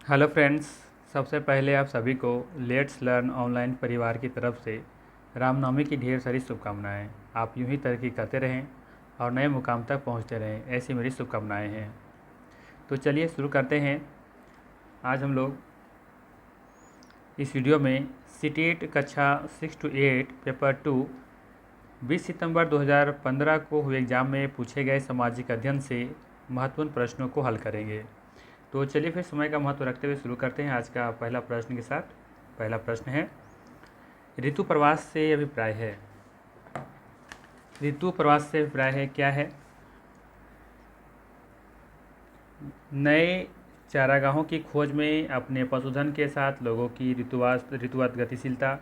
Hello friends. सबसे पहले आप सभी को लेट्स लर्न ऑनलाइन परिवार की तरफ से रामनवमी की ढेर सारी शुभकामनाएं। आप यूं ही तरक्की करते रहें और नए मुकाम तक पहुंचते रहें, ऐसी मेरी शुभकामनाएं हैं। तो चलिए शुरू करते हैं। आज हम लोग इस वीडियो में सीटेट कक्षा 6 to 8 पेपर 2 20 सितंबर 2015 को हुए एग्ज़ाम में पूछे गए सामाजिक अध्ययन से महत्वपूर्ण प्रश्नों को हल करेंगे। तो चलिए फिर समय का महत्व रखते हुए शुरू करते हैं आज का पहला प्रश्न के साथ। पहला प्रश्न है, ऋतु प्रवास से अभिप्राय है। ऋतु प्रवास से अभिप्राय है क्या है? नए चारागाहों की खोज में अपने पशुधन के साथ लोगों की ऋतुवत गतिशीलता,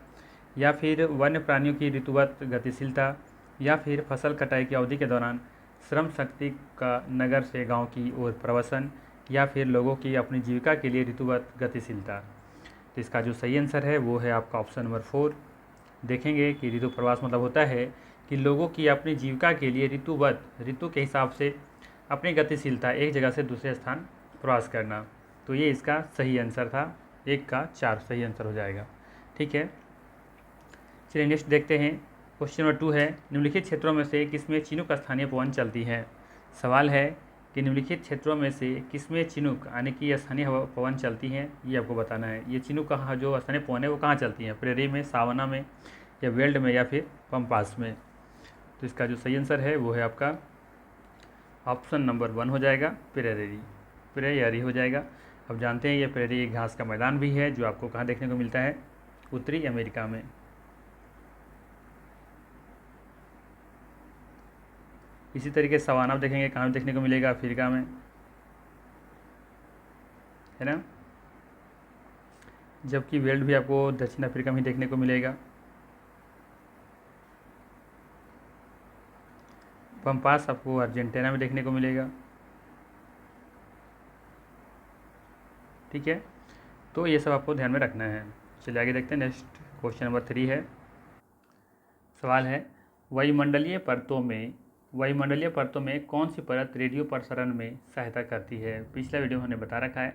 या फिर वन्य प्राणियों की ऋतुवत गतिशीलता, या फिर फसल कटाई की अवधि के दौरान श्रम शक्ति का नगर से गांव की ओर प्रवसन, या फिर लोगों की अपनी जीविका के लिए ऋतुवत गतिशीलता। तो इसका जो सही आंसर है वो है आपका ऑप्शन नंबर 4। देखेंगे कि ऋतु प्रवास मतलब होता है कि लोगों की अपनी जीविका के लिए ऋतु के हिसाब से अपनी गतिशीलता एक जगह से दूसरे स्थान प्रवास करना। तो ये इसका सही आंसर था। 1 का 4 सही आंसर हो जाएगा। ठीक है, चलिए नेक्स्ट देखते हैं। क्वेश्चन नंबर 2 है, निम्नलिखित क्षेत्रों में से किसमें चिनुक स्थानीय पवन चलती है। सवाल है कि निम्नलिखित क्षेत्रों में से किसमें चिनुक यानी कि स्थानीय पवन चलती हैं, ये आपको बताना है। ये चिनुक कहाँ, जो स्थानीय पवन है वो कहाँ चलती हैं? प्रेरी में, सावना में, या वेल्ड में, या फिर पंपास में। तो इसका जो सही आंसर है वो है आपका ऑप्शन नंबर 1 हो जाएगा, प्रेयरी हो जाएगा। अब जानते हैं ये प्रेरी घास का मैदान भी है जो आपको कहाँ देखने को मिलता है? उत्तरी अमेरिका में। इसी तरीके से सवाना देखेंगे कहाँ देखने को मिलेगा? अफ्रीका में, है ना। जबकि वेल्ड भी आपको दक्षिण अफ्रीका में ही देखने को मिलेगा। पंपास आपको अर्जेंटीना में देखने को मिलेगा। ठीक है, तो ये सब आपको ध्यान में रखना है। चलिए आगे देखते हैं। नेक्स्ट क्वेश्चन नंबर 3 है। सवाल है, वायुमंडलीय परतों में कौन सी परत रेडियो प्रसारण में सहायता करती है? पिछला वीडियो में हमने बता रखा है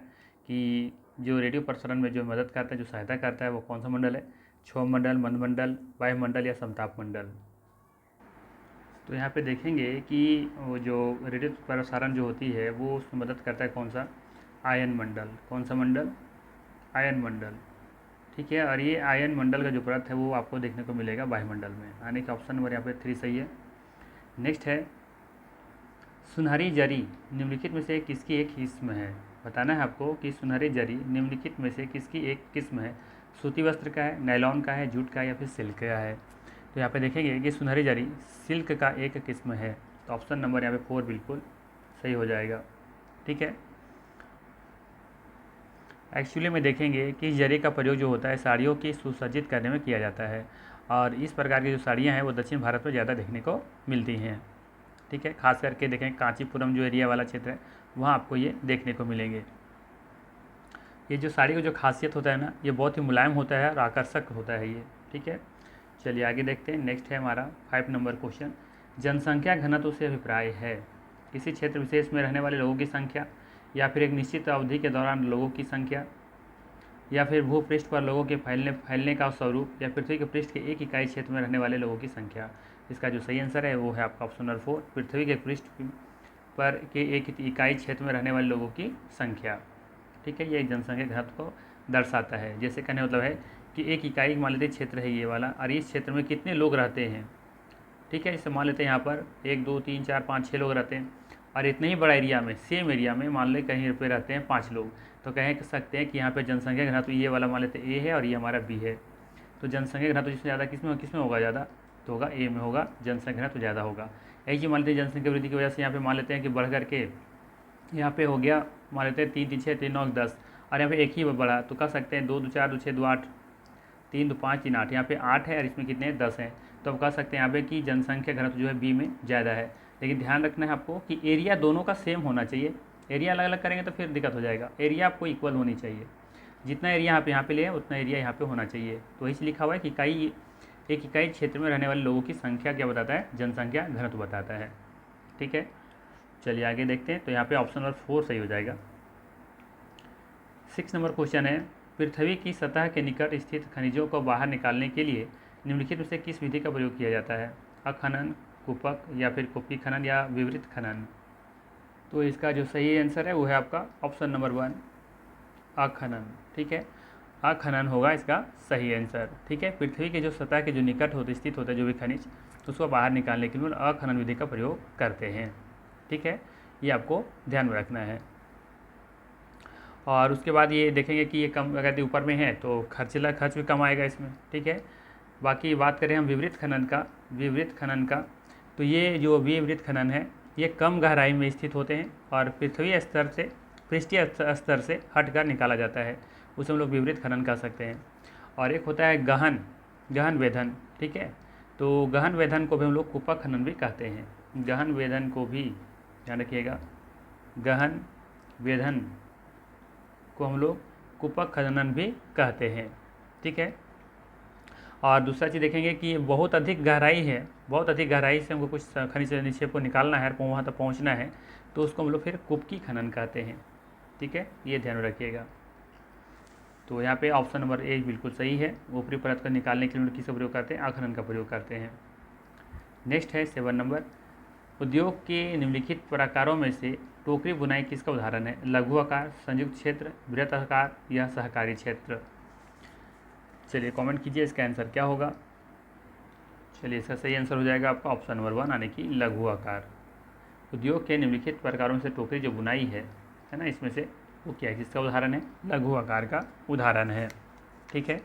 कि जो रेडियो प्रसारण में जो मदद करता है, जो सहायता करता है, वो कौन सा मंडल है? क्षोभ मंडल, मंदमंडल, वायुमंडल, या समताप मंडल। तो यहाँ पे देखेंगे कि वो जो रेडियो प्रसारण जो होती है वो उसमें मदद करता है कौन सा? आयन मंडल। कौन सा मंडल? आयन मंडल। ठीक है, और ये आयन मंडल का जो परत है वो आपको देखने को मिलेगा वायुमंडल में। आने का ऑप्शन नंबर यहाँ पे 3 सही है। नेक्स्ट है, सुनहरी जरी निम्नलिखित में से किसकी एक किस्म है? बताना है आपको कि सुनहरी जरी निम्नलिखित में से किसकी एक किस्म है? सूती वस्त्र का है, नायलॉन का है, जूट का है, या फिर सिल्क का है? तो यहाँ पे देखेंगे कि सुनहरी जरी सिल्क का एक किस्म है। तो ऑप्शन नंबर यहाँ पे 4 बिल्कुल सही हो जाएगा। ठीक है, एक्चुअली में देखेंगे कि इस जरी का प्रयोग जो होता है साड़ियों की सुसज्जित करने में किया जाता है, और इस प्रकार की जो साड़ियाँ हैं वो दक्षिण भारत में ज़्यादा देखने को मिलती हैं। ठीक है, खास करके देखें कांचीपुरम जो एरिया वाला क्षेत्र है वहाँ आपको ये देखने को मिलेंगे। ये जो साड़ी का जो खासियत होता है ना, ये बहुत ही मुलायम होता है और आकर्षक होता है ये। ठीक है, चलिए आगे देखते हैं। नेक्स्ट है हमारा 5 नंबर क्वेश्चन, जनसंख्या घनत्व से अभिप्राय है। किसी क्षेत्र विशेष में रहने वाले लोगों की संख्या, या फिर एक निश्चित अवधि के दौरान लोगों की संख्या, या फिर भूपृष्ठ पर लोगों के फैलने का स्वरूप, या पृथ्वी के पृष्ठ के एक इकाई क्षेत्र में रहने वाले लोगों की संख्या। इसका जो सही आंसर है वो है आपका ऑप्शन नंबर 4, पृथ्वी के पृष्ठ पर के एक इकाई क्षेत्र में रहने वाले लोगों की संख्या। ठीक है, ये एक जनसंख्या घनत्व को दर्शाता है। जैसे कहने मतलब है कि एक इकाई मान लेते क्षेत्र है ये वाला, और इस क्षेत्र में कितने लोग रहते हैं। ठीक है, जैसे मान लेते हैं यहाँ पर 1 2 3 4 5 6 लोग रहते हैं, और इतने ही बड़ा एरिया में, सेम एरिया में मान लें कहीं पे रहते हैं 5 लोग, तो कह सकते हैं कि यहाँ पे जनसंख्या घनत्व ये वाला मान लेते हैं ए है और ये हमारा बी है। तो जनसंख्या घनत्व जिसमें ज़्यादा किसमें होगा? ज़्यादा तो होगा ए में होगा, जनसंख्या घनत्व ज़्यादा होगा। एक चीज़ मान लेते हैं जनसंख्या वृद्धि की वजह से यहाँ पे मान लेते हैं कि बढ़ करके यहाँ पे हो गया, मान लेते हैं 3 3 6 3 9 10, और यहाँ पे एक ही बढ़ा, तो कह सकते हैं 2 2 4 2 6 2 8, 3 2 5 3 8, यहाँ पे 8 है और इसमें कितने हैं? 10 हैं। तो अब कह सकते हैं यहाँ पे कि जनसंख्या घनत्व जो है बी में ज़्यादा है। लेकिन ध्यान रखना है आपको कि एरिया दोनों का सेम होना चाहिए। एरिया अलग अलग करेंगे तो फिर दिक्कत हो जाएगा। एरिया आपको इक्वल होनी चाहिए, जितना एरिया यहाँ पे लिया उतना एरिया यहाँ पे होना चाहिए। तो इस लिखा हुआ है कि एक इकाई क्षेत्र में रहने वाले लोगों की संख्या क्या बताता है? जनसंख्या घनत्व बताता है। ठीक है, चलिए आगे देखते हैं। तो यहाँ पे ऑप्शन नंबर 4 सही हो जाएगा। 6 नंबर क्वेश्चन है, पृथ्वी की सतह के निकट स्थित खनिजों को बाहर निकालने के लिए निम्नलिखित में से किस विधि का प्रयोग किया जाता है? अखनन, कूपक या फिर कुप्पी खनन या विवृत खनन? तो इसका जो सही आंसर है वो है आपका ऑप्शन नंबर 1, अखनन। ठीक है, अखनन होगा इसका सही आंसर। ठीक है, पृथ्वी के जो सतह के जो निकट होते स्थित होता है जो भी खनिज, तो उसको बाहर निकालने के लिए अखनन विधि का प्रयोग करते हैं। ठीक है, ये आपको ध्यान में रखना है। और उसके बाद ये देखेंगे कि ये कम अगर ऊपर में है तो खर्च भी कम आएगा इसमें। ठीक है, बाकी बात करें हम विवृत खनन का, तो ये जो विवृत खनन है ये कम गहराई में स्थित होते हैं और पृष्ठीय स्तर से हटकर निकाला जाता है, उसे हम लोग विवृत खनन कह सकते हैं। और एक होता है गहन वेधन। ठीक है, तो गहन वेधन को भी हम लोग कूपक खनन भी कहते हैं। गहन वेधन को भी ध्यान रखिएगा, गहन वेधन को हम लोग कूपक खनन भी कहते हैं। ठीक है, और दूसरा चीज़ देखेंगे कि बहुत अधिक गहराई से हमको कुछ खनिज निक्षेप को निकालना है और वहाँ तक पहुँचना है, तो उसको हम लोग फिर कुप्की खनन कहते हैं। ठीक है, ये ध्यान रखिएगा। तो यहाँ पे ऑप्शन नंबर ए बिल्कुल सही है। ऊपरी परत को निकालने के लिए किसका प्रयोग करते हैं? आखनन का प्रयोग करते हैं। नेक्स्ट है 7 नंबर, उद्योग के निम्नलिखित प्रकारों में से टोकरी बुनाई किसका उदाहरण है? लघु आकार, संयुक्त क्षेत्र, वृत्त आकार या सहकारी क्षेत्र? चलिए कमेंट कीजिए इसका आंसर क्या होगा। चलिए इसका सही आंसर हो जाएगा आपका ऑप्शन नंबर 1 यानी कि लघु आकार। उद्योग के निम्नलिखित प्रकारों से टोकरी जो बुनाई है ना, इसमें से वो क्या है, किसका उदाहरण है? लघु आकार का उदाहरण है। ठीक है,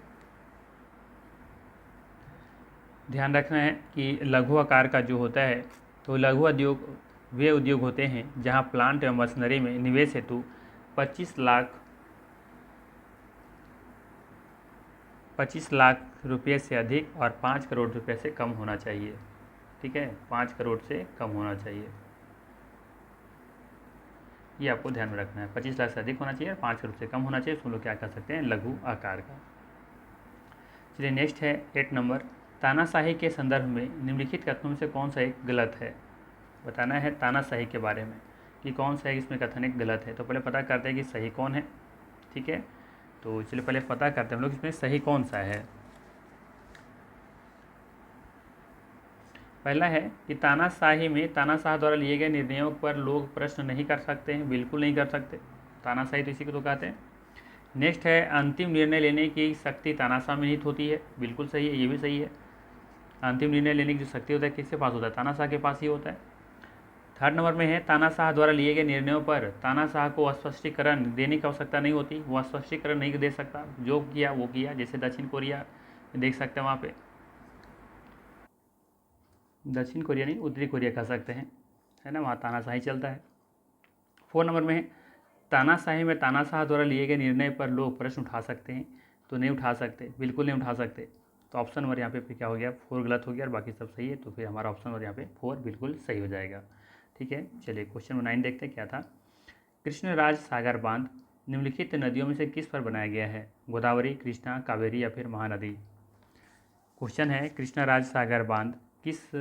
ध्यान रखना है कि लघु आकार का जो होता है, तो लघु उद्योग वे उद्योग होते हैं जहां प्लांट एवं मशीनरी में निवेश हेतु 25 लाख रुपये से अधिक और 5 करोड़ रुपये से कम होना चाहिए। ठीक है, 5 करोड़ से कम होना चाहिए, ये आपको ध्यान में रखना है। 25 लाख से अधिक होना चाहिए और 5 करोड़ से कम होना चाहिए, उसको लोग क्या कह सकते हैं? लघु आकार का। चलिए नेक्स्ट है 8 नंबर, तानाशाही के संदर्भ में निम्नलिखित कथनों में से कौन सा एक गलत है? बताना है तानाशाही के बारे में कि कौन सा इसमें कथन एक गलत है। तो पहले पता करते हैं कि सही कौन है। ठीक है, तो चलिए पहले पता करते हैं हम लोग इसमें सही कौन सा है। पहला है कि तानाशाही में तानाशाह द्वारा लिए गए निर्णयों पर लोग प्रश्न नहीं कर सकते हैं, बिल्कुल नहीं कर सकते। तानाशाही तो इसी को तो कहते हैं। नेक्स्ट है अंतिम निर्णय लेने की शक्ति तानाशाह में निहित होती है, बिल्कुल सही है, ये भी सही है। अंतिम निर्णय लेने की जो शक्ति होता है किसके पास होता है? तानाशाह के पास ही होता है। थर्ड नंबर में है तानाशाह द्वारा लिए गए निर्णयों पर तानाशाह को स्पष्टीकरण देने की आवश्यकता नहीं होती, वो स्पष्टीकरण नहीं दे सकता, जो किया वो किया। जैसे दक्षिण कोरिया देख सकते हैं, वहाँ पे दक्षिण कोरिया नहीं उत्तरी कोरिया कह सकते हैं, है ना, वहाँ तानाशाही चलता है। 4 नंबर में है तानाशाही में तानाशाह द्वारा लिए गए निर्णय पर लोग प्रश्न उठा सकते हैं, तो नहीं उठा सकते, बिल्कुल नहीं उठा सकते। तो ऑप्शन नंबर यहाँ पे क्या हो गया? 4 गलत हो गया और बाकी सब सही है, तो फिर हमारा ऑप्शन नंबर यहाँ पे 4 बिल्कुल सही हो जाएगा। ठीक है, चलिए क्वेश्चन नंबर 9 देखते हैं क्या था। कृष्णराज सागर बांध निम्नलिखित नदियों में से किस पर बनाया गया है? गोदावरी, कृष्णा, कावेरी या फिर महानदी? क्वेश्चन है कृष्णराज सागर बांध किस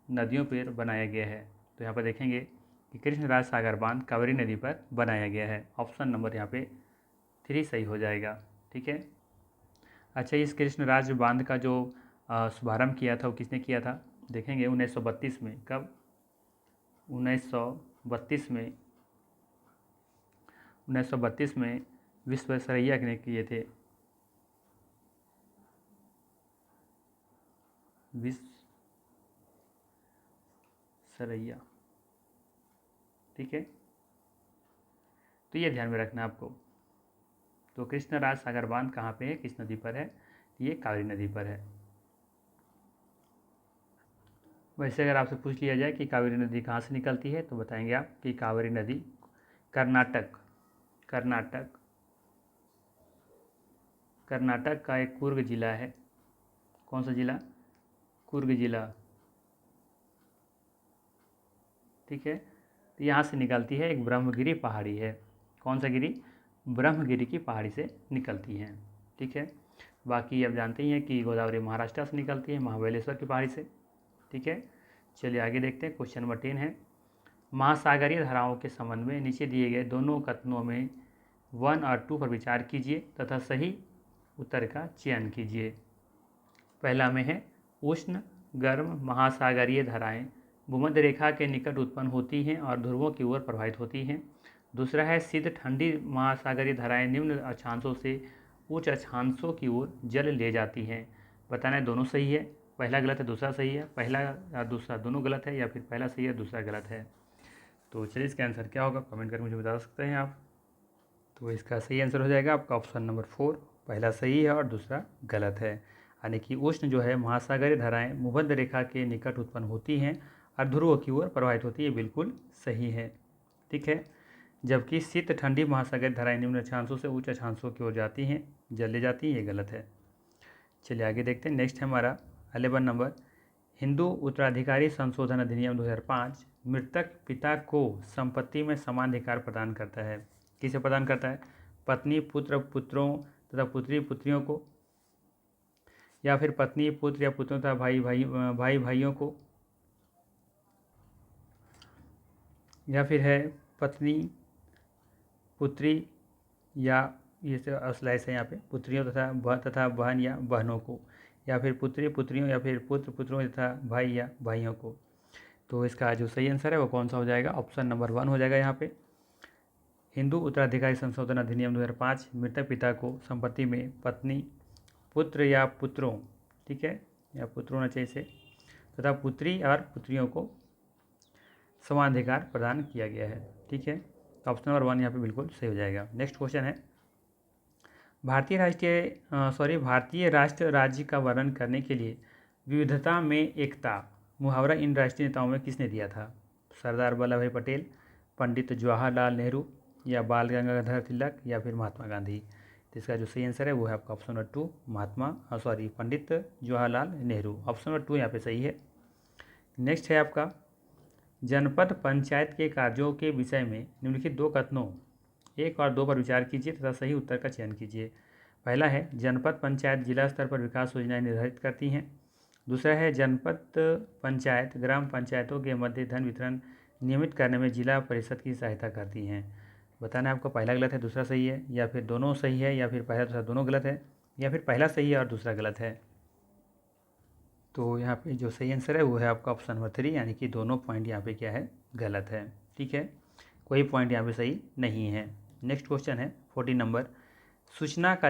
नदियों पर बनाया गया है? तो यहाँ पर देखेंगे कि कृष्णराज सागर बांध कावेरी नदी पर बनाया गया है। ऑप्शन नंबर यहाँ पे 3 सही हो जाएगा। ठीक है, अच्छा, इस कृष्णराज बांध का जो शुभारंभ किया था वो किसने किया था? देखेंगे 1932 में। कब? 1932 में विश्वेश्वरैया ने किए थे। विश्वेश्वरैया। ठीक है, तो ये ध्यान में रखना है आपको। तो कृष्णराज सागर बांध कहाँ पे है, किस नदी पर है? ये कावेरी नदी पर है। वैसे अगर आपसे पूछ लिया जाए कि कावेरी नदी कहाँ से निकलती है, तो बताएंगे आप कि कावेरी नदी कर्नाटक का एक कुर्ग जिला है। कौन सा जिला? कुर्ग जिला। ठीक है, तो यहाँ से निकलती है, एक ब्रह्मगिरी पहाड़ी है। कौन सा गिरी? ब्रह्मगिरी की पहाड़ी से निकलती हैं। ठीक है, बाकी अब जानते ही हैं कि गोदावरी महाराष्ट्र से निकलती है, महाबलेश्वर की पहाड़ी से। ठीक है, चलिए आगे देखते हैं। क्वेश्चन नंबर 10 है महासागरीय धाराओं के संबंध में नीचे दिए गए दोनों कथनों में 1 और 2 पर विचार कीजिए तथा सही उत्तर का चयन कीजिए। पहला में है उष्ण गर्म महासागरीय धाराएं भूमध्य रेखा के निकट उत्पन्न होती हैं और ध्रुवों की ओर प्रवाहित होती हैं। दूसरा है शीत ठंडी महासागरीय धाराएं निम्न अक्षांशों से उच्च अक्षांशों की ओर जल ले जाती हैं। बताना है दोनों सही है, पहला गलत है दूसरा सही है, पहला या दूसरा दोनों गलत है, या फिर पहला सही है दूसरा गलत है। तो चलिए इसका आंसर क्या होगा कमेंट करके मुझे बता सकते हैं आप। तो इसका सही आंसर हो जाएगा आपका ऑप्शन नंबर 4, पहला सही है और दूसरा गलत है। यानी कि उष्ण जो है महासागरीय धाराएं भूमध्य रेखा के निकट उत्पन्न होती हैं और ध्रुवों की ओर प्रवाहित होती है, बिल्कुल सही है। ठीक है, जबकि शीत ठंडी महासागरीय धाराएं निम्न अक्षांशों से उच्च अक्षांशों की ओर जाती हैं, जल ले जाती हैं, ये गलत है। चलिए आगे देखते हैं। नेक्स्ट है हमारा 11 नंबर, हिंदू उत्तराधिकारी संशोधन अधिनियम 2005 मृतक पिता को संपत्ति में समान अधिकार प्रदान करता है। किसे प्रदान करता है? पत्नी पुत्र पुत्रों तथा पुत्री पुत्रियों को, या फिर पत्नी पुत्र या पुत्रों तथा भाई भाइयों को, या फिर है पत्नी पुत्री या ये स्लाइस है यहाँ पे पुत्रियों तथा बहन या बहनों को, या फिर पुत्री पुत्रियों या फिर पुत्र पुत्रों तथा भाई या भाइयों को। तो इसका जो सही आंसर है वो कौन सा हो जाएगा? ऑप्शन नंबर 1 हो जाएगा। यहाँ पे हिंदू उत्तराधिकारी संशोधन अधिनियम 2005 मृतक पिता को संपत्ति में पत्नी पुत्र या पुत्रों, ठीक है, या पुत्रों होना चाहिए इसे, तथा पुत्री और पुत्रियों को समान अधिकार प्रदान किया गया है। ठीक है, तो ऑप्शन नंबर 1 यहाँ पे बिल्कुल सही हो जाएगा। नेक्स्ट क्वेश्चन है, भारतीय राष्ट्र राज्य का वर्णन करने के लिए विविधता में एकता मुहावरा इन राष्ट्रीय नेताओं में किसने दिया था? सरदार वल्लभ भाई पटेल, पंडित जवाहरलाल नेहरू, या बाल गंगाधर तिलक, या फिर महात्मा गांधी। तो इसका जो सही आंसर है वो है आपका option number 2 Pandit Jawaharlal Nehru. Option number 2 यहाँ पे सही है। नेक्स्ट है आपका, जनपद पंचायत के कार्यों के विषय में निम्नलिखित 2 कथनों 1 और 2 पर विचार कीजिए तथा सही उत्तर का चयन कीजिए। पहला है जनपद पंचायत जिला स्तर पर विकास योजनाएं निर्धारित करती हैं। दूसरा है जनपद पंचायत ग्राम पंचायतों के मध्य धन वितरण नियमित करने में जिला परिषद की सहायता करती हैं। बताना है आपको पहला गलत है दूसरा सही है, या फिर दोनों सही है, या फिर पहला दूसरा दोनों गलत है, या फिर पहला सही है और दूसरा गलत है। तो यहाँ पे जो सही आंसर है वो है आपका ऑप्शन नंबर 3, यानी कि दोनों पॉइंट यहाँ पे क्या है? गलत है। ठीक है, कोई पॉइंट यहाँ पे सही नहीं है। नेक्स्ट क्वेश्चन है 14 नंबर, सूचना का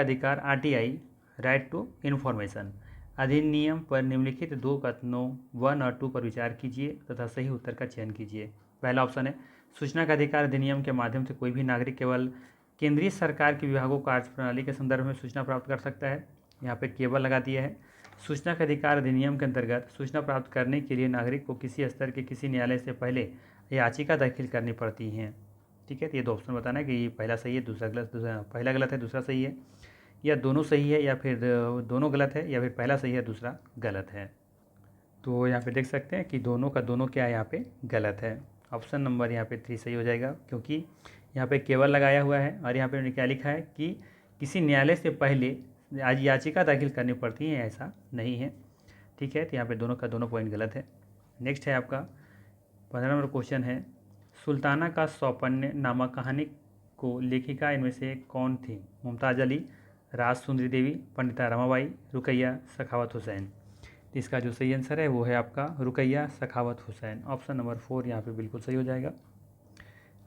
अधिकार RTI राइट टू इन्फॉर्मेशन अधिनियम पर निम्नलिखित 2 कथनों 1 और 2 पर विचार कीजिए तथा सही उत्तर का चयन कीजिए। पहला ऑप्शन है, सूचना का अधिकार अधिनियम के माध्यम से कोई भी नागरिक केवल केंद्रीय सरकार के विभागों कार्यप्रणाली के संदर्भ में सूचना प्राप्त कर सकता है। यहाँ पे केवल लगा दिया है। सूचना का अधिकार अधिनियम के अंतर्गत सूचना प्राप्त करने के लिए नागरिक को किसी स्तर के किसी न्यायालय से पहले याचिका दाखिल करनी पड़ती हैं। ठीक है, तो ये 2 ऑप्शन बताना है कि पहला सही है दूसरा गलत, पहला गलत है दूसरा सही है, या दोनों सही है, या फिर दोनों गलत है, या फिर पहला सही है दूसरा गलत है। तो यहाँ पे देख सकते हैं कि दोनों का दोनों क्या है यहाँ पे गलत है। ऑप्शन नंबर यहाँ पे 3 सही हो जाएगा, क्योंकि यहाँ पे केवल लगाया हुआ है और यहाँ पे क्या लिखा है कि किसी न्यायालय से पहले आज याचिका दाखिल करनी पड़ती है, ऐसा नहीं है। ठीक है, तो यहाँ पे दोनों का दोनों पॉइंट गलत है। नेक्स्ट है आपका 15 नंबर क्वेश्चन है, सुल्ताना का सौपन्य नामक कहानी को लेखिका इनमें से कौन थी? मुमताज़ अली, राज सुंदरी देवी, पंडिता रमाबाई, रुकैया सखावत हुसैन। तो इसका जो सही आंसर है वो है आपका रुकैया सखावत हुसैन। ऑप्शन नंबर 4 यहाँ पे बिल्कुल सही हो जाएगा।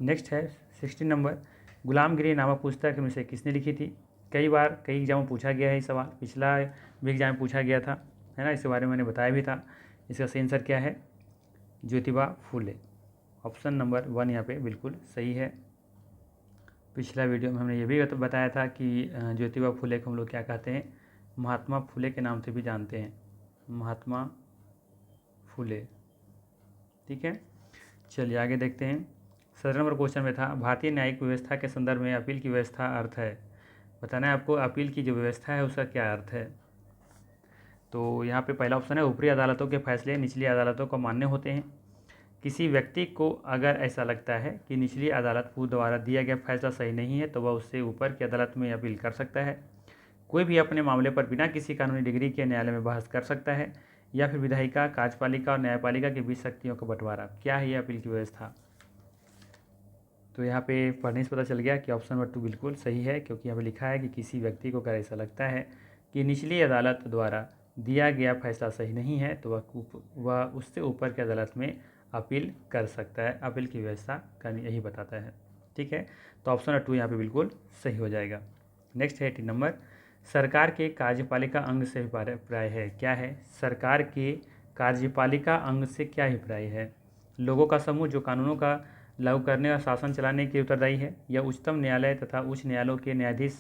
नेक्स्ट है 16 नंबर, गुलामगिरी नामक पुस्तक में से किसने लिखी थी? कई एग्जाम में पूछा गया है ये सवाल, पिछला भी एग्जाम में पूछा गया था, है ना, इसके बारे में मैंने बताया भी था। इसका सही आंसर क्या है? ज्योतिबा फूले। ऑप्शन नंबर 1 यहाँ पे बिल्कुल सही है। पिछला वीडियो में हमने ये भी बताया था कि ज्योतिबा फूले को हम लोग क्या कहते हैं? महात्मा फूले के नाम से भी जानते हैं, महात्मा फूले। ठीक है, चलिए आगे देखते हैं। 17 नंबर क्वेश्चन में था, भारतीय न्यायिक व्यवस्था के संदर्भ में अपील की व्यवस्था अर्थ है। बताना है आपको अपील की जो व्यवस्था है उसका क्या अर्थ है। तो यहाँ पे पहला ऑप्शन है, ऊपरी अदालतों के फैसले निचली अदालतों को मान्य होते हैं। किसी व्यक्ति को अगर ऐसा लगता है कि निचली अदालत द्वारा दिया गया फैसला सही नहीं है तो वह उससे ऊपर की अदालत में अपील कर सकता है। कोई भी अपने मामले पर बिना किसी कानूनी डिग्री के न्यायालय में बहस कर सकता है। या फिर विधायिका, कार्यपालिका और न्यायपालिका के बीच शक्तियों का बंटवारा। क्या है ये अपील की व्यवस्था? तो यहाँ पे पढ़ने से पता चल गया कि ऑप्शन नंबर 2 बिल्कुल सही है, क्योंकि यहाँ पे लिखा है कि किसी व्यक्ति को अगर ऐसा लगता है कि निचली अदालत द्वारा दिया गया फैसला सही नहीं है तो वह उससे ऊपर की अदालत में अपील कर सकता है। अपील की व्यवस्था करनी यही बताता है। ठीक है, तो ऑप्शन नंबर 2 यहाँ पे बिल्कुल सही हो जाएगा। नेक्स्ट है 18 नंबर, सरकार के कार्यपालिका अंग से अभिप्राय है। क्या है? सरकार के कार्यपालिका अंग से क्या अभिप्राय है? लोगों का समूह जो कानूनों का लागू करने और शासन चलाने के उत्तरदायी है, या उच्चतम न्यायालय तथा उच्च न्यायालयों के न्यायाधीश,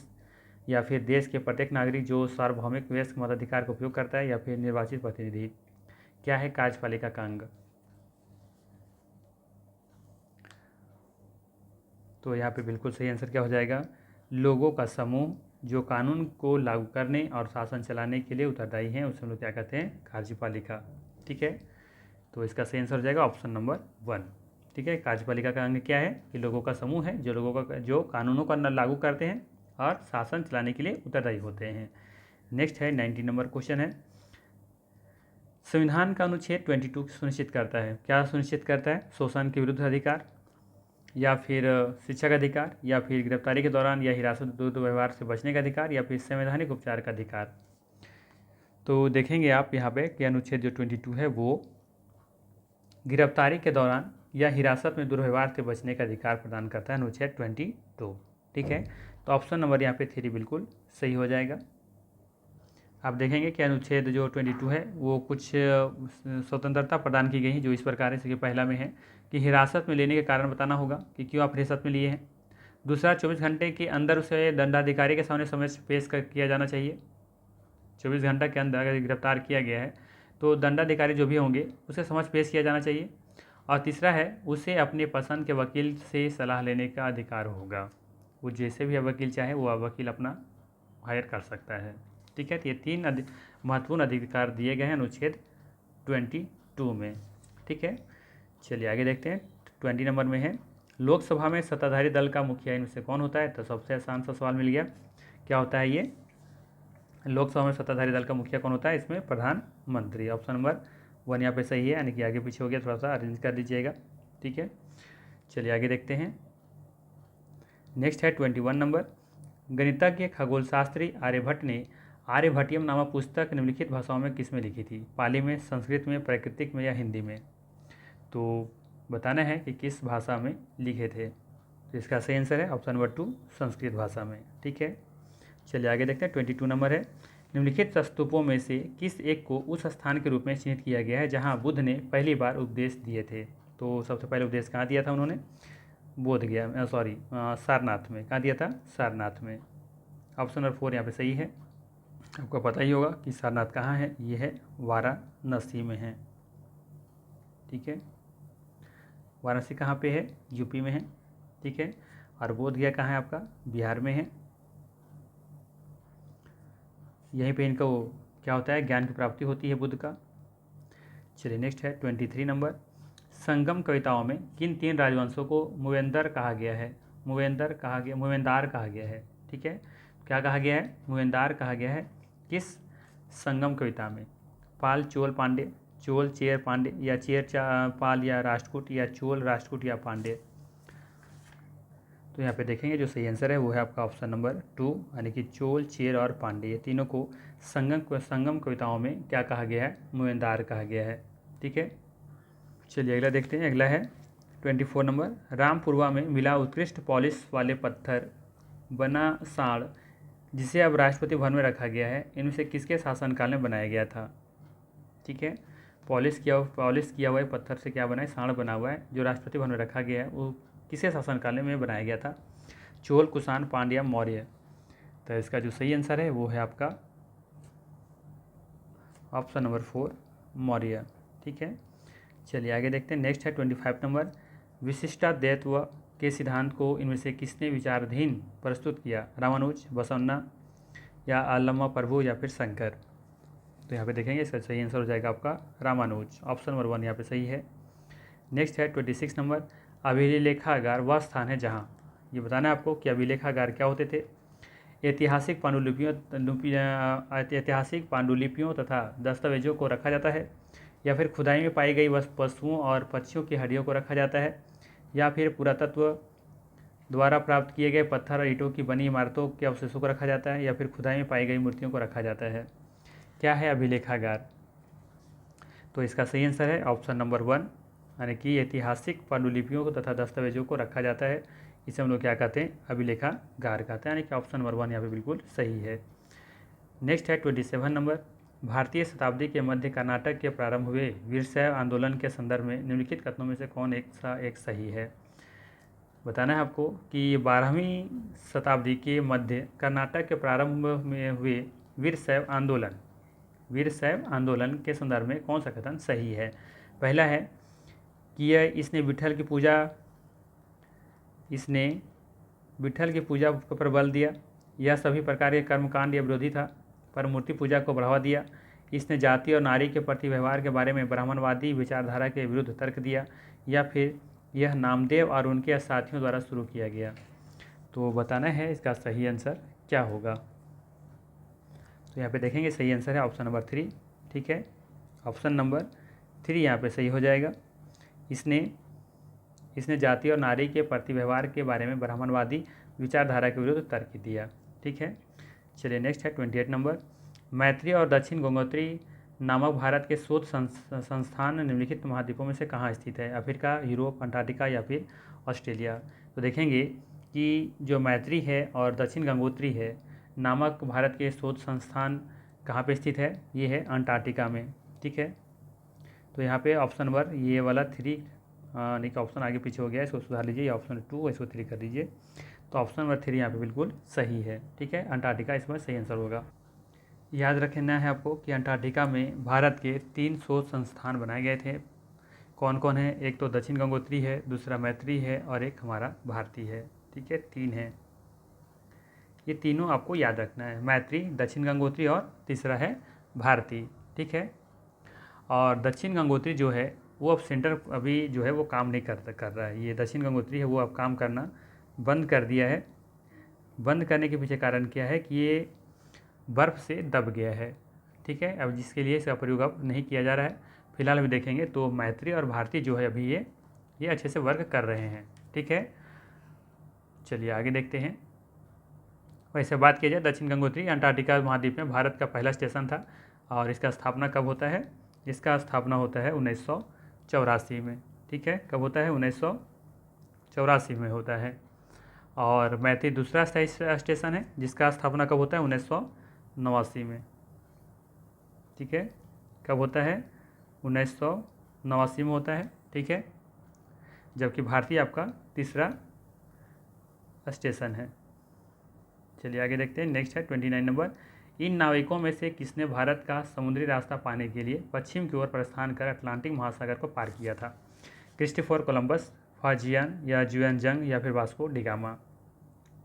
या फिर देश के प्रत्येक नागरिक जो सार्वभौमिक वयस्क मताधिकार का उपयोग करता है, या फिर निर्वाचित प्रतिनिधि। क्या है कार्यपालिका का अंग? तो यहाँ पे बिल्कुल सही आंसर क्या हो जाएगा? लोगों का समूह जो कानून को लागू करने और शासन चलाने के लिए उत्तरदायी हैं, उसे हम लोग क्या कहते हैं? कार्यपालिका। ठीक है, तो इसका सही आंसर हो जाएगा ऑप्शन नंबर 1। ठीक है, कार्यपालिका का अंग क्या है? कि लोगों का समूह है जो कानूनों का लागू करते हैं और शासन चलाने के लिए उत्तरदायी होते हैं। नेक्स्ट है 19 नंबर क्वेश्चन है, संविधान का अनुच्छेद 22 सुनिश्चित करता है। क्या सुनिश्चित करता है? शोषण के विरुद्ध अधिकार, या फिर शिक्षा का अधिकार, या फिर गिरफ्तारी के दौरान या हिरासत दुर्व्यवहार से बचने का अधिकार, या फिर संवैधानिक उपचार का अधिकार। तो देखेंगे आप यहाँ पे कि अनुच्छेद जो 22 है वो गिरफ्तारी के दौरान या हिरासत में दुर्व्यवहार से बचने का अधिकार प्रदान करता है, अनुच्छेद 22। ठीक है, तो ऑप्शन नंबर यहाँ पे 3 बिल्कुल सही हो जाएगा। आप देखेंगे कि अनुच्छेद जो 22 है वो कुछ स्वतंत्रता प्रदान की गई है, जो इस प्रकार है। इसके पहला में है कि हिरासत में लेने के कारण बताना होगा कि क्यों आप हिरासत में लिए हैं। दूसरा, 24 घंटे के अंदर उसे दंडाधिकारी के सामने समझ पेश किया जाना चाहिए। 24 घंटा के अंदर अगर गिरफ्तार किया गया है तो दंडाधिकारी जो भी होंगे उसे समझ पेश किया जाना चाहिए। और तीसरा है, उसे अपने पसंद के वकील से सलाह लेने का अधिकार होगा। वो जैसे भी वकील चाहे वो वकील अपना हायर कर सकता है। ठीक है, तो ये 3 महत्वपूर्ण अधिकार दिए गए हैं अनुच्छेद 22 में। ठीक है, चलिए आगे देखते हैं। 20 नंबर में है, लोकसभा में सत्ताधारी दल का मुखिया इनमें से कौन होता है? तो सबसे आसान सा सवाल मिल गया। क्या होता है ये? लोकसभा में सत्ताधारी दल का मुखिया कौन होता है? इसमें प्रधानमंत्री। ऑप्शन नंबर 1 यहाँ पे सही है, यानी कि आगे पीछे हो गया, थोड़ा सा अरेंज कर दीजिएगा। ठीक है, चलिए आगे देखते हैं। नेक्स्ट है 21 नंबर, गणितज्ञ खगोलशास्त्री आर्यभट्ट ने आर्यभट्टियम नामक पुस्तक निम्नलिखित भाषाओं में किस में लिखी थी? पाली में, संस्कृत में, प्राकृतिक में, या हिंदी में? तो बताना है कि किस भाषा में लिखे थे। तो इसका सही आंसर है ऑप्शन नंबर 2, संस्कृत भाषा में। ठीक है, चलिए आगे देखते हैं। 22 नंबर है, निम्नलिखित स्तूपों में से किस एक को उस स्थान के रूप में चिन्हित किया गया है जहां बुद्ध ने पहली बार उपदेश दिए थे? तो सबसे पहले उपदेश कहाँ दिया था उन्होंने? बोध गया, सारनाथ में। कहाँ दिया था? सारनाथ में। ऑप्शन नंबर 4 यहाँ पे सही है। आपको पता ही होगा कि सारनाथ कहाँ है? ये है वाराणसी में है। ठीक है, वाराणसी कहाँ पे है? यूपी में है। ठीक है, और बोध गया कहाँ है? आपका बिहार में है। यहीं पे इनका वो क्या होता है? ज्ञान की प्राप्ति होती है बुद्ध का। चलिए नेक्स्ट है 23 नंबर, संगम कविताओं में किन 3 राजवंशों को मूवेंदर कहा गया है? मूवेंदार कहा गया है। ठीक है, क्या कहा गया है? मूवेंदार कहा गया है। किस संगम कविता में? पाल, चोल, पांडे, चोल, चेर, पांडे, या चेर पाल या राष्ट्रकूट, या चोल, राष्ट्रकूट, या पांडे? तो यहाँ पे देखेंगे जो सही आंसर है वो है आपका ऑप्शन नंबर 2, यानी कि चोल, चेर और पांडे, ये तीनों को संगम कविताओं में क्या कहा गया है? मूवेंदार कहा गया है। ठीक है, चलिए अगला देखते हैं। अगला है 24 नंबर, रामपुरवा में मिला उत्कृष्ट पॉलिश वाले पत्थर बना साड़ जिसे अब राष्ट्रपति भवन में रखा गया है, इनमें से किसके शासनकाल में बनाया गया था? ठीक है, पॉलिश किया हुआ है पत्थर से क्या बना है? साड़ बना हुआ है, जो राष्ट्रपति भवन में रखा गया है वो किसे शासनकाल में बनाया गया था? चोल, कुषाण, पांड्या, मौर्य? तो इसका जो सही आंसर है वो है आपका ऑप्शन नंबर 4, मौर्य। ठीक है, चलिए आगे देखते हैं। नेक्स्ट है 25 नंबर, विशिष्टाद्वैत्व के सिद्धांत को इनमें से किसने विचाराधीन प्रस्तुत किया? रामानुज, बसवन्ना, या आलम्मा प्रभु, या फिर शंकर? तो यहाँ पे देखेंगे इसका सही आंसर हो जाएगा आपका रामानुज। ऑप्शन नंबर 1 यहाँ पे सही है। नेक्स्ट है 26 नंबर, अभिलेखागार वह स्थान है जहाँ, ये बताना है आपको कि अभिलेखागार क्या होते थे? ऐतिहासिक पांडुलिपियों तथा दस्तावेजों को रखा जाता है, या फिर खुदाई में पाई गई पशुओं और पक्षियों की हड्डियों को रखा जाता है, या फिर पुरातत्व द्वारा प्राप्त किए गए पत्थर और ईंटों की बनी इमारतों के अवशेषों को रखा जाता है, या फिर खुदाई में पाई गई मूर्तियों को रखा जाता है? क्या है अभिलेखागार? तो इसका सही आंसर है ऑप्शन नंबर 1, यानी कि ऐतिहासिक पांडुलिपियों को तथा दस्तावेजों को रखा जाता है। इसे हम लोग क्या कहते हैं? अभिलेखागार कहते हैं, यानी कि ऑप्शन नंबर 1 यहाँ पे बिल्कुल सही है। नेक्स्ट है 27 नंबर। भारतीय शताब्दी के मध्य कर्नाटक के प्रारंभ हुए वीरशैव आंदोलन के संदर्भ में निम्नलिखित कथनों में से कौन एक सही है? बताना है आपको कि 12वीं शताब्दी के मध्य कर्नाटक के प्रारंभ में हुए वीरशैव आंदोलन के संदर्भ में कौन सा कथन सही है? पहला है कि इसने विट्ठल की पूजा पर बल दिया, यह सभी प्रकार के कर्मकांड या विरोधी था, पर मूर्ति पूजा को बढ़ावा दिया, इसने जाति और नारी के प्रति व्यवहार के बारे में ब्राह्मणवादी विचारधारा के विरुद्ध तर्क दिया, या फिर यह नामदेव और उनके साथियों द्वारा शुरू किया गया? तो बताना है इसका सही आंसर क्या होगा। तो यहाँ पे देखेंगे सही आंसर है ऑप्शन नंबर 3। ठीक है, ऑप्शन नंबर 3 यहाँ पे सही हो जाएगा। इसने जाति और नारी के प्रति व्यवहार के बारे में ब्राह्मणवादी विचारधारा के विरुद्ध तर्क दिया। ठीक है, चलिए नेक्स्ट है 28 नंबर। मैत्री और दक्षिण गंगोत्री नामक भारत के शोध संस्थान निम्नलिखित महाद्वीपों में से कहाँ स्थित है? अफ्रीका, यूरोप, अंटार्कटिका या फिर ऑस्ट्रेलिया? तो देखेंगे कि जो मैत्री है और दक्षिण गंगोत्री है नामक भारत के शोध संस्थान कहाँ पे स्थित है? ये है अंटार्कटिका में। ठीक है, तो यहाँ पे ऑप्शन नंबर ये वाला 3 नहीं कि ऑप्शन आगे पीछे हो गया, इसको सुधार लीजिए, ऑप्शन 2 इसको 3 कर दीजिए। तो ऑप्शन नंबर 3 यहाँ पे बिल्कुल सही है। ठीक है, अंटार्कटिका इसमें सही आंसर होगा। याद रखना है आपको कि अंटार्कटिका में भारत के 3 शोध संस्थान बनाए गए थे। कौन कौन है? एक तो दक्षिण गंगोत्री है, दूसरा मैत्री है और एक हमारा भारती है। ठीक है, 3 है, ये तीनों आपको याद रखना है, मैत्री, दक्षिण गंगोत्री और तीसरा है भारती। ठीक है, और दक्षिण गंगोत्री जो है वो अब सेंटर अभी जो है वो काम नहीं कर रहा है। ये दक्षिण गंगोत्री है वो अब काम करना बंद कर दिया है। बंद करने के पीछे कारण क्या है कि ये बर्फ़ से दब गया है। ठीक है, अब जिसके लिए इसका प्रयोग अब नहीं किया जा रहा है। फिलहाल में देखेंगे तो मैत्री और भारती जो है अभी ये अच्छे से वर्क कर रहे हैं। ठीक है, चलिए आगे देखते हैं। वैसे बात की जाए दक्षिण गंगोत्री अंटार्कटिका महाद्वीप में भारत का पहला स्टेशन था, और इसका स्थापना कब होता है? इसका स्थापना होता है 1984 में। ठीक है, कब होता है? 1984 में होता है। और मैत्री दूसरा स्टेशन है जिसका स्थापना कब होता है? 1989 में। ठीक है, कब होता है? 1989 में होता है। ठीक है, जबकि भारतीय आपका तीसरा स्टेशन है। चलिए आगे देखते हैं। नेक्स्ट है 29 नंबर। इन नाविकों में से किसने भारत का समुद्री रास्ता पाने के लिए पश्चिम की ओर प्रस्थान कर अटलांटिक महासागर को पार किया था? क्रिस्टोफर कोलंबस, फाजियान या जुएनजंग या फिर वास्को डिगामा?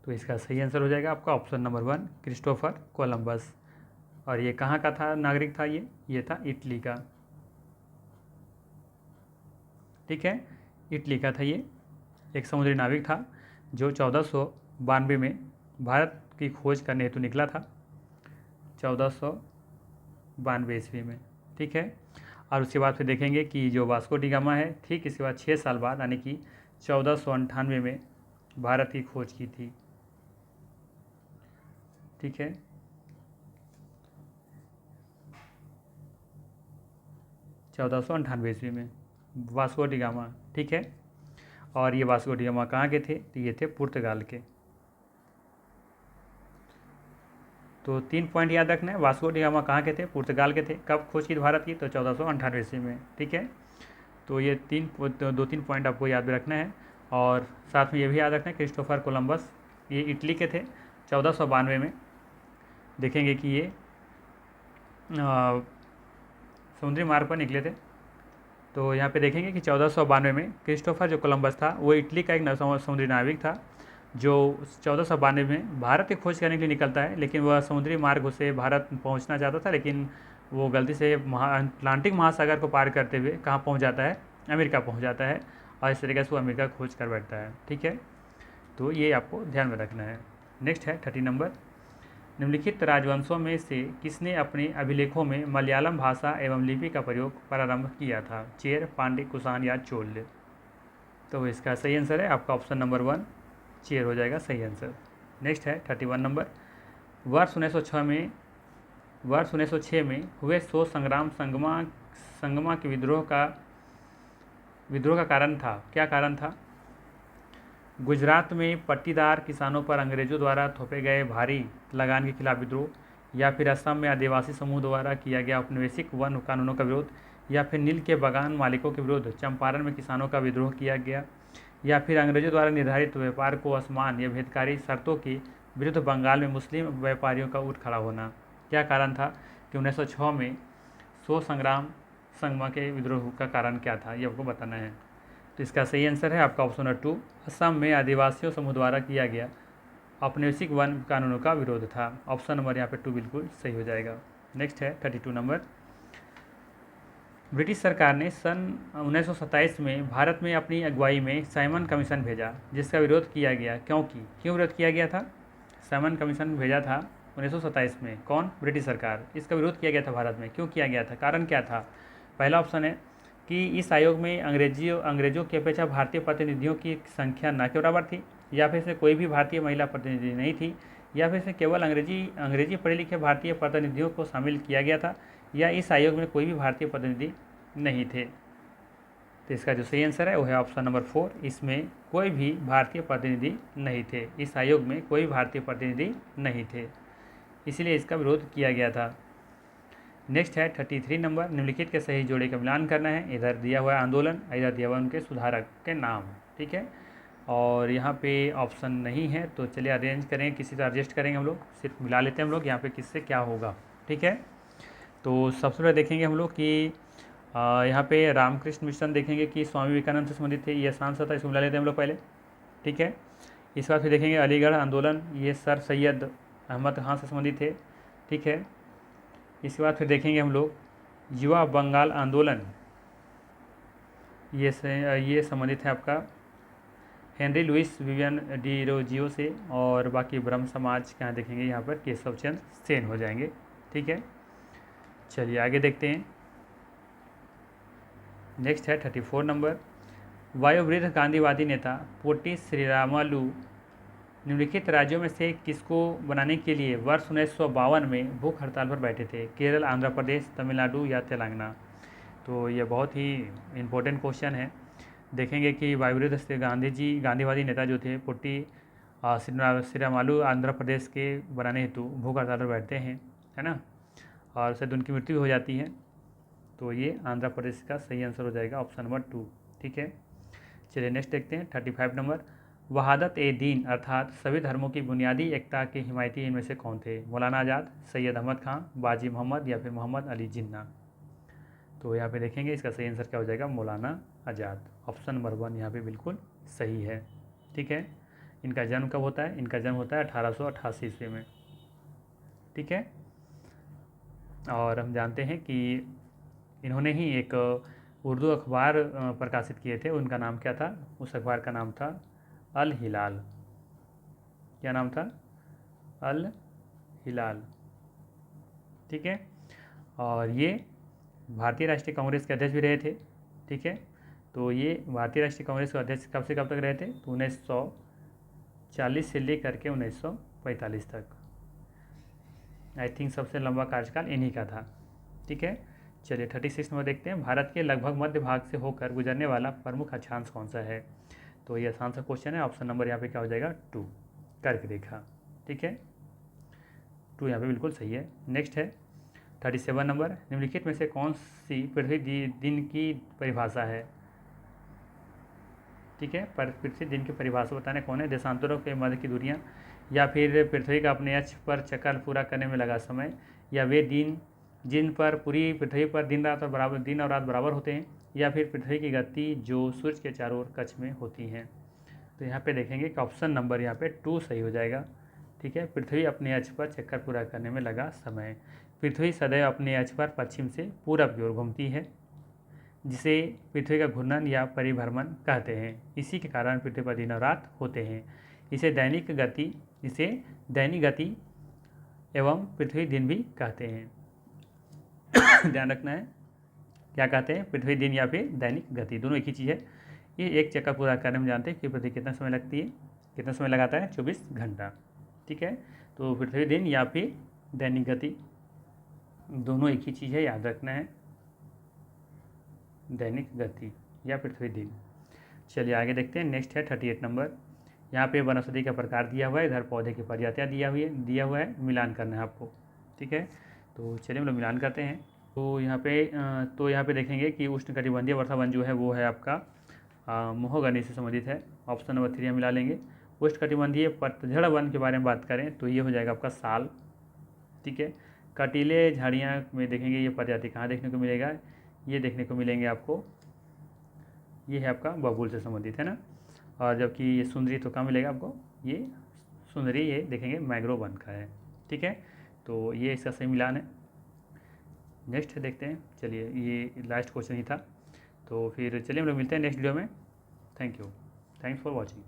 तो इसका सही आंसर हो जाएगा आपका ऑप्शन नंबर 1, क्रिस्टोफर कोलंबस। और ये कहाँ का था नागरिक था? ये था इटली का। ठीक है, इटली का था। ये एक समुद्री नाविक था जो 1492 में भारत की खोज करने हेतु निकला था, 1492 ईस्वी में। ठीक है, और उसके बाद फिर देखेंगे कि जो वास्को डिगामा है ठीक इसके बाद 6 साल बाद यानी कि 1498 में भारत की खोज की थी। ठीक है, 1498 ईस्वी में वास्को डिगामा। ठीक है, और ये वास्को डिगामा कहाँ के थे? तो ये थे पुर्तगाल के। तो 3 पॉइंट याद रखना है। वास्को डिगामा कहाँ के थे? पुर्तगाल के थे। कब खोज की भारत की? तो 1498 ईस्वी में। ठीक है, तो ये 2-3 पॉइंट आपको याद रखना है। और साथ में ये भी याद रखना है क्रिस्टोफर कोलंबस ये इटली के थे, 1492 में। देखेंगे कि ये समुद्री मार्ग पर निकले थे। तो यहाँ पे देखेंगे कि 1492 में क्रिस्टोफर जो कोलंबस था वो इटली का एक समुद्री नाविक था जो 1492 में भारत की खोज करने के लिए निकलता है, लेकिन वह समुद्री मार्ग से भारत पहुंचना चाहता था, लेकिन वो गलती से अटलांटिक महासागर को पार करते हुए कहाँ पहुंच जाता है? अमेरिका पहुंच जाता है, और इस तरीके से वो अमेरिका खोज कर बैठता है। ठीक है, तो ये आपको ध्यान में रखना है। नेक्स्ट है 30 नंबर। निम्नलिखित राजवंशों में से किसने अपने अभिलेखों में मलयालम भाषा एवं लिपि का प्रयोग प्रारंभ किया था? चेर, पांड्य, कुषाण या चोल? तो इसका सही आंसर है आपका ऑप्शन नंबर 1, चेयर हो जाएगा सही आंसर। नेक्स्ट है 31 नंबर। वर्ष 1906 में हुए सो संग्राम संगमा के विद्रोह का कारण था, क्या कारण था? गुजरात में पट्टीदार किसानों पर अंग्रेजों द्वारा थोपे गए भारी लगान के खिलाफ विद्रोह, या फिर असम में आदिवासी समूह द्वारा किया गया औपनिवेशिक वन कानूनों का विरोध, या फिर नील के बागान मालिकों के विरुद्ध चंपारण में किसानों का विद्रोह किया गया, या फिर अंग्रेजों द्वारा निर्धारित व्यापार को असमान या भेदकारी शर्तों के विरुद्ध बंगाल में मुस्लिम व्यापारियों का उठ खड़ा होना। क्या कारण था कि 1906 में सो संग्राम संगमा के विद्रोह का कारण क्या था, ये आपको बताना है। तो इसका सही आंसर है आपका ऑप्शन नंबर 2, असम में आदिवासियों समूह द्वारा किया गया औपनिवेशिक वन कानूनों का विरोध था। ऑप्शन नंबर यहाँ पे 2 बिल्कुल सही हो जाएगा। नेक्स्ट है 32 नंबर। ब्रिटिश सरकार ने सन 1927 में भारत में अपनी अगुवाई में साइमन कमीशन भेजा, जिसका विरोध किया गया, क्यों विरोध किया गया था? साइमन कमीशन भेजा था 1927 में, कौन? ब्रिटिश सरकार। इसका विरोध किया गया था भारत में, क्यों किया गया था, कारण क्या था? पहला ऑप्शन है कि इस आयोग में अंग्रेजों की अपेक्षा भारतीय प्रतिनिधियों की संख्या न के बराबर थी, या फिर इसमें कोई भी भारतीय महिला प्रतिनिधि नहीं थी, या फिर इसमें केवल अंग्रेजी पढ़े लिखे भारतीय प्रतिनिधियों को शामिल किया गया था, या इस आयोग में कोई भी भारतीय प्रतिनिधि नहीं थे। तो इसका जो सही आंसर है वो है ऑप्शन नंबर 4, इसमें कोई भी भारतीय प्रतिनिधि नहीं थे, इस आयोग में कोई भारतीय प्रतिनिधि नहीं थे, इसलिए इसका विरोध किया गया था। नेक्स्ट है 33 नंबर। निम्नलिखित के सही जोड़े का मिलान करना है। इधर दिया हुआ है आंदोलन, इधर दिया हुआ है उनके सुधारक के नाम, ठीक है। और यहाँ पे ऑप्शन नहीं है, तो चलिए अरेंज करें, किसी तरह एडजस्ट करेंगे हम लोग, सिर्फ मिला लेते हैं हम लोग यहाँ पे किससे क्या होगा, ठीक है। तो सबसे पहले देखेंगे हम लोग कि यहाँ पे रामकृष्ण मिशन देखेंगे कि स्वामी विवेकानंद से संबंधित थे, ये आसान था, इसको मिला लेते हैं हम लोग पहले, ठीक है। इसके बाद फिर देखेंगे अलीगढ़ आंदोलन, ये सर सैयद अहमद खान से संबंधित थे, ठीक है। इसके बाद फिर देखेंगे हम लोग युवा बंगाल आंदोलन, ये संबंधित है आपका हेनरी लुइस विवियन डी रोजियो से, और बाकी ब्रह्म समाज के यहाँ देखेंगे यहाँ पर केशव चंद्र सेन हो जाएंगे, ठीक है। चलिए आगे देखते हैं। नेक्स्ट है 34 नंबर। वयोवृद्ध गांधीवादी नेता पोटी श्रीरामालू निम्नलिखित राज्यों में से किसको बनाने के लिए वर्ष 1952 में भूख हड़ताल पर बैठे थे? केरल, आंध्र प्रदेश, तमिलनाडु या तेलंगाना? तो ये बहुत ही इम्पोर्टेंट क्वेश्चन है। देखेंगे कि वयोवृद्ध गांधीवादी नेता जो थे पोटी श्रीरामालू आंध्र प्रदेश के बनाने हेतु भूख हड़ताल पर बैठते हैं, है ना, और शायद उनकी मृत्यु हो जाती है, तो ये आंध्र प्रदेश का सही आंसर हो जाएगा ऑप्शन नंबर 2, ठीक है। चलिए नेक्स्ट देखते हैं 35 नंबर। वहादत ए दीन अर्थात सभी धर्मों की बुनियादी एकता के हिमायती इनमें से कौन थे? मौलाना आज़ाद, सैयद अहमद खान, बाजी मोहम्मद या फिर मोहम्मद अली जिन्ना? तो यहाँ पे देखेंगे इसका सही आंसर क्या हो जाएगा, मौलाना आज़ाद। ऑप्शन नंबर 1 यहाँ पे बिल्कुल सही है, ठीक है। इनका जन्म कब होता है? इनका जन्म होता है 1888 ईस्वी में, ठीक है। और हम जानते हैं कि इन्होंने ही एक उर्दू अखबार प्रकाशित किए थे, उनका नाम क्या था? उस अखबार का नाम था अल हिलाल। क्या नाम था? अल हिलाल, ठीक है। और ये भारतीय राष्ट्रीय कांग्रेस के अध्यक्ष भी रहे थे, ठीक है। तो ये भारतीय राष्ट्रीय कांग्रेस के अध्यक्ष कब से कब तक रहे थे? तो 1940 से लेकर के 1945 तक। आई थिंक सबसे लंबा कार्यकाल इन्हीं का था, ठीक है। चलिए 36 नंबर देखते हैं। भारत के लगभग मध्य भाग से होकर गुजरने वाला प्रमुख अक्षांश कौन सा है? तो ये आसान सा क्वेश्चन है। ऑप्शन नंबर यहाँ पे क्या हो जाएगा? 2, कर्क रेखा, ठीक है। 2 यहाँ पे बिल्कुल सही है। नेक्स्ट है 37 नंबर। निम्नलिखित में से कौन सी पृथ्वी दिन की परिभाषा है? ठीक है, पर पृथ्वी दिन की परिभाषा बताने कौन है? देशांतरों के मध्य की दूरियाँ, या फिर पृथ्वी का अपने अक्ष पर चक्कर पूरा करने में लगा समय, या वे दिन जिन पर पूरी पृथ्वी पर दिन और रात बराबर होते हैं, या फिर पृथ्वी की गति जो सूर्य के चारों ओर कक्ष में होती हैं। तो यहाँ पे देखेंगे कि ऑप्शन नंबर यहाँ पे 2 सही हो जाएगा, ठीक है। पृथ्वी अपने अक्ष पर चक्कर पूरा करने में लगा समय। पृथ्वी सदैव अपने अक्ष पर पश्चिम से पूरब की ओर घूमती है, जिसे पृथ्वी का घूर्णन या परिभ्रमण कहते हैं। इसी के कारण पृथ्वी पर दिन और रात होते हैं। इसे दैनिक गति एवं पृथ्वी दिन भी कहते हैं। ध्यान रखना है, क्या कहते हैं? पृथ्वी दिन या फिर दैनिक गति, दोनों एक ही चीज़ है। ये एक चक्कर पूरा करने में जानते हैं कि पृथ्वी कितना समय लगती है? कितना समय लगाता है? 24 घंटा। ठीक है, तो पृथ्वी दिन या फिर दैनिक गति, दोनों एक ही चीज़ है, याद रखना है, दैनिक गति या पृथ्वी दिन। चलिए आगे देखते हैं। नेक्स्ट है 38 नंबर। यहाँ पे वनस्पति का प्रकार दिया हुआ है, इधर पौधे की प्रजातियाँ दिया हुआ है, मिलान करना है आपको। ठीक है, तो चलिए हम लोग मिलान करते हैं। तो यहाँ पे देखेंगे कि उष्णकटिबंधीय वर्षावन जो है वो है आपका महोगनी से संबंधित है। ऑप्शन नंबर 3 हम मिला लेंगे। उष्णकटिबंधीय पतझड़ वन के बारे में बात करें तो ये हो जाएगा आपका साल। ठीक है, कटीले झाड़ियाँ में देखेंगे ये प्रजाति कहाँ देखने को मिलेगा? ये देखने को मिलेंगे आपको, ये है आपका बबूल से संबंधित है ना। और जबकि ये सुंदरी तो कहाँ मिलेगा आपको? ये सुंदरी ये देखेंगे मैंग्रोव वन का है। ठीक है, तो ये इसका सही मिलान है। नेक्स्ट देखते हैं। चलिए ये लास्ट क्वेश्चन ही था, तो फिर चलिए हम लोग मिलते हैं नेक्स्ट वीडियो में। Thank you, thanks for watching.